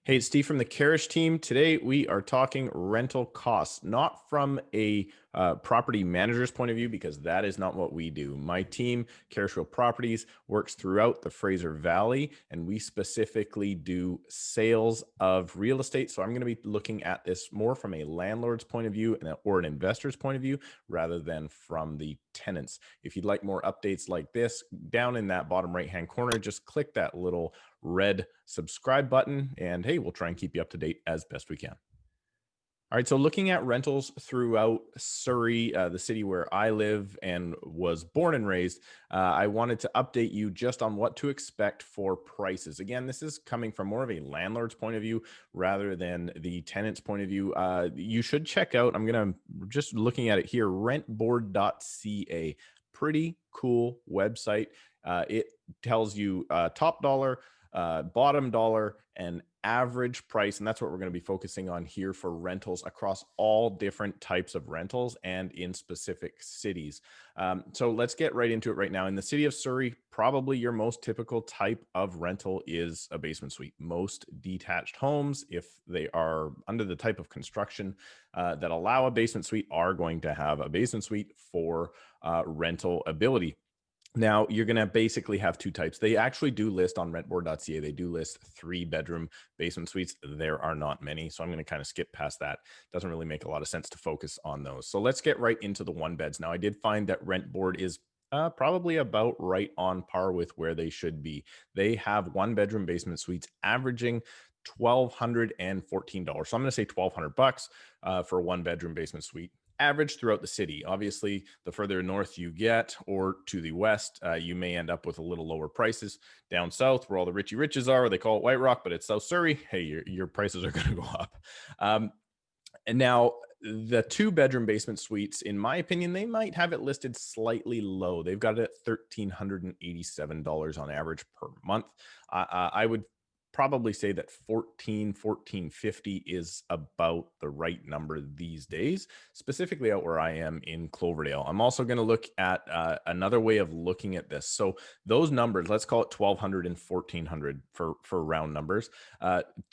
Hey, it's Steve from the Karrasch team. Today we are talking rental costs, not from a property manager's point of view, because that is not what we do. My team, Karrasch Real Properties, works throughout the Fraser Valley, and we specifically do sales of real estate. So I'm going to be looking at this more from a landlord's point of view or an investor's point of view, rather than from the tenants. If you'd like more updates like this, down in that bottom right-hand corner, just click that little red subscribe button, and hey, we'll try and keep you up to date as best we can. All right, so looking at rentals throughout Surrey, the city where I live and was born and raised, I wanted to update you just on what to expect for prices. Again, this is coming from more of a landlord's point of view rather than the tenant's point of view. You should check out, just looking at it here, rentboard.ca. Pretty cool website. It tells you top dollar, bottom dollar, and average price. And that's what we're going to be focusing on here for rentals across all different types of rentals and in specific cities. So let's get right into it right now. In the city of Surrey, probably your most typical type of rental is a basement suite. Most detached homes, if they are under the type of construction that allow a basement suite, are going to have a basement suite for rental ability. Now, you're going to basically have two types. They actually do list on rentboard.ca. They do list 3-bedroom basement suites. There are not many, so I'm going to kind of skip past that. Doesn't really make a lot of sense to focus on those. So let's get right into the 1-beds. Now, I did find that rentboard is probably about right on par with where they should be. They have 1-bedroom basement suites averaging $1,214. So I'm going to say $1,200 for a 1-bedroom basement suite, average throughout the city. Obviously, the further north you get or to the west, you may end up with a little lower prices. Down south, where all the Richie Riches are, they call it White Rock, but it's South Surrey. Hey, your prices are going to go up. And now the 2-bedroom basement suites, in my opinion, they might have it listed slightly low. They've got it at $1,387 on average per month. I would probably say that 1450 is about the right number these days, specifically out where I am in Cloverdale. I'm also going to look at another way of looking at this. So those numbers, let's call it 1200 and 1400 for round numbers.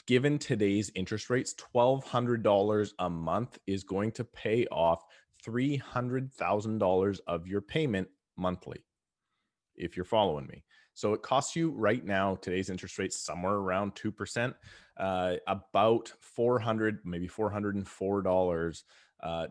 Given today's interest rates, $1,200 a month is going to pay off $300,000 of your payment monthly, if you're following me. So it costs you right now, today's interest rate, somewhere around 2%, about $400, maybe $404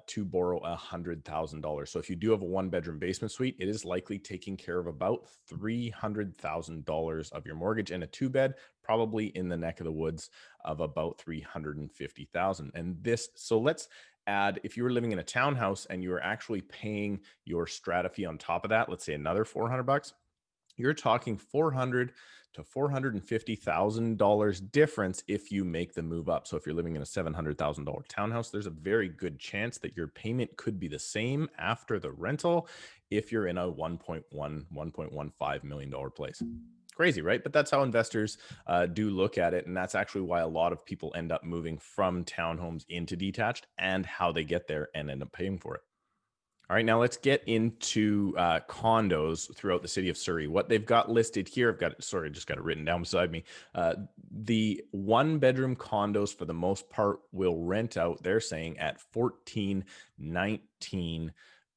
to borrow $100,000. So if you do have a 1-bedroom basement suite, it is likely taking care of about $300,000 of your mortgage, and a 2-bed probably in the neck of the woods of about $350,000. And this, so let's add, if you were living in a townhouse and you were actually paying your strata fee on top of that, let's say another $400, you're talking $400,000 to $450,000 difference if you make the move up. So if you're living in a $700,000 townhouse, there's a very good chance that your payment could be the same after the rental if you're in a $1.15 million place. Crazy, right? But that's how investors do look at it. And that's actually why a lot of people end up moving from townhomes into detached, and how they get there and end up paying for it. All right, now let's get into condos throughout the city of Surrey. What they've got listed here, I just got it written down beside me. The 1-bedroom condos, for the most part, will rent out, they're saying, at $1,419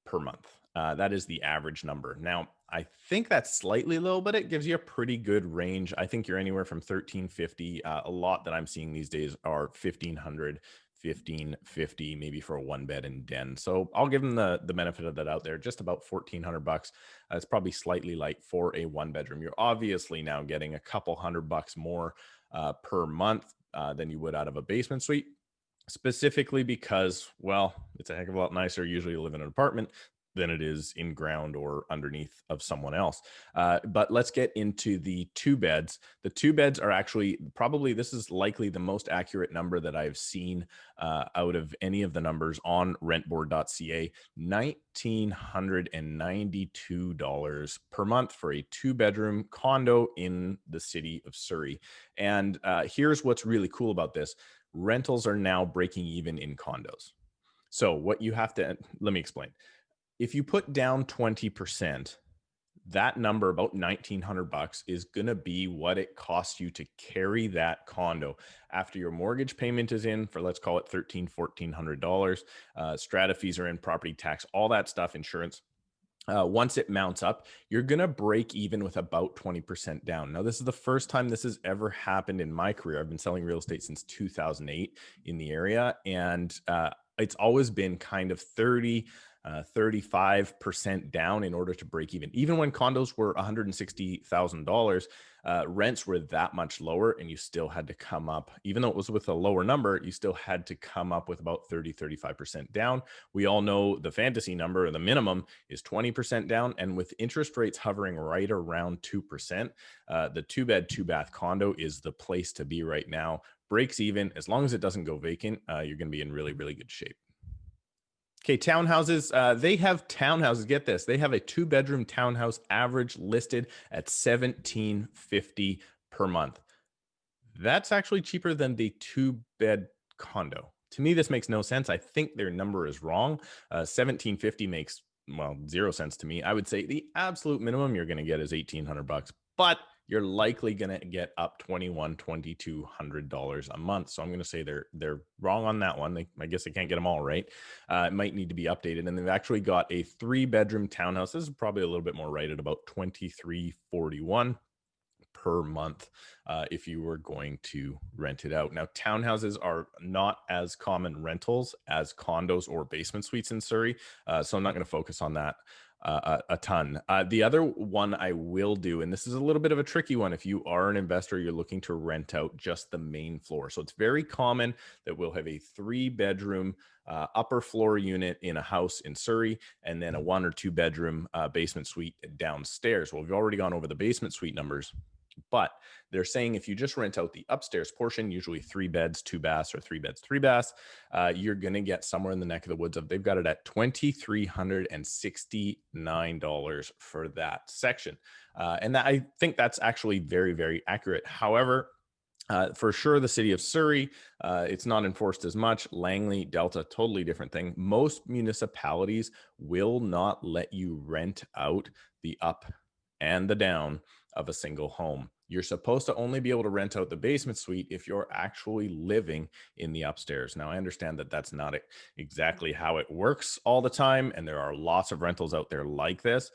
per month. That is the average number. Now, I think that's slightly low, but it gives you a pretty good range. I think you're anywhere from $1,350. A lot that I'm seeing these days are $1,500. $1,550 maybe for a 1-bed and den. So I'll give them the benefit of that out there. Just about $1,400. It's probably slightly light for a 1-bedroom. You're obviously now getting a couple $100 more per month than you would out of a basement suite, specifically because, well, it's a heck of a lot nicer usually to live in an apartment than it is in ground or underneath of someone else. But let's get into the 2-beds. The 2-beds are actually probably, this is likely the most accurate number that I've seen out of any of the numbers on rentboard.ca. $1,992 per month for a 2-bedroom condo in the city of Surrey. And here's what's really cool about this. Rentals are now breaking even in condos. So what you have to, let me explain. If you put down 20%, that number, about 1,900 bucks, is going to be what it costs you to carry that condo after your mortgage payment is in for, let's call it $1,400. Strata fees are in, property tax, all that stuff, insurance. Once it mounts up, you're going to break even with about 20% down. Now, this is the first time this has ever happened in my career. I've been selling real estate since 2008 in the area, and it's always been kind of 35% down in order to break even. Even when condos were $160,000, rents were that much lower, and you still had to come up, even though it was with a lower number, you still had to come up with about 35% down. We all know the fantasy number, or the minimum, is 20% down. And with interest rates hovering right around 2%, the 2-bed, 2-bath condo is the place to be right now. Breaks even, as long as it doesn't go vacant, you're going to be in really, really good shape. Okay, townhouses. They have townhouses. Get this. They have a 2-bedroom townhouse average listed at $1,750 per month. That's actually cheaper than the 2-bed condo. To me, this makes no sense. I think their number is wrong. $1,750 makes, well, 0 cents to me. I would say the absolute minimum you're going to get is $1,800, but you're likely going to get up $2,200 a month. So I'm going to say they're wrong on that one. I guess they can't get them all right. It might need to be updated. And they've actually got a 3-bedroom townhouse. This is probably a little bit more right at about $2,341 per month if you were going to rent it out. Now, townhouses are not as common rentals as condos or basement suites in Surrey, so I'm not going to focus on that a ton. The other one I will do, and this is a little bit of a tricky one, if you are an investor, you're looking to rent out just the main floor. So it's very common that we'll have a 3-bedroom upper floor unit in a house in Surrey, and then a 1 or 2 bedroom basement suite downstairs. Well, we've already gone over the basement suite numbers, but they're saying if you just rent out the upstairs portion, usually 3 beds, 2 baths, or 3 beds, 3 baths, you're going to get somewhere in the neck of the woods of, they've got it at $2,369 for that section. And that, I think that's actually very, very accurate. However, for sure, the city of Surrey, it's not enforced as much. Langley, Delta, totally different thing. Most municipalities will not let you rent out the up and the down of a single home. You're supposed to only be able to rent out the basement suite if you're actually living in the upstairs. Now, I understand that that's not exactly how it works all the time, and there are lots of rentals out there like this.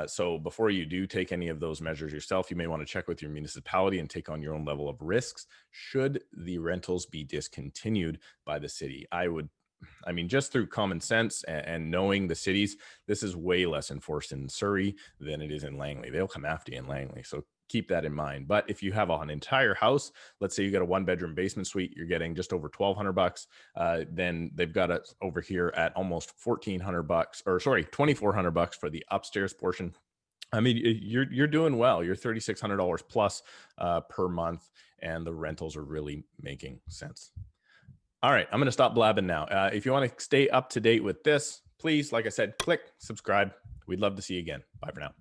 So before you do take any of those measures yourself, you may want to check with your municipality and take on your own level of risks should the rentals be discontinued by the city. I mean, just through common sense and knowing the cities, this is way less enforced in Surrey than it is in Langley. They'll come after you in Langley. So keep that in mind. But if you have an entire house, let's say you got a 1-bedroom basement suite, you're getting just over $1,200. Then they've got it over here at almost $1,400, or sorry, $2,400 for the upstairs portion. I mean, you're doing well. You're $3,600 plus per month, and the rentals are really making sense. All right, I'm going to stop blabbing now. If you want to stay up to date with this, please, like I said, click subscribe. We'd love to see you again. Bye for now.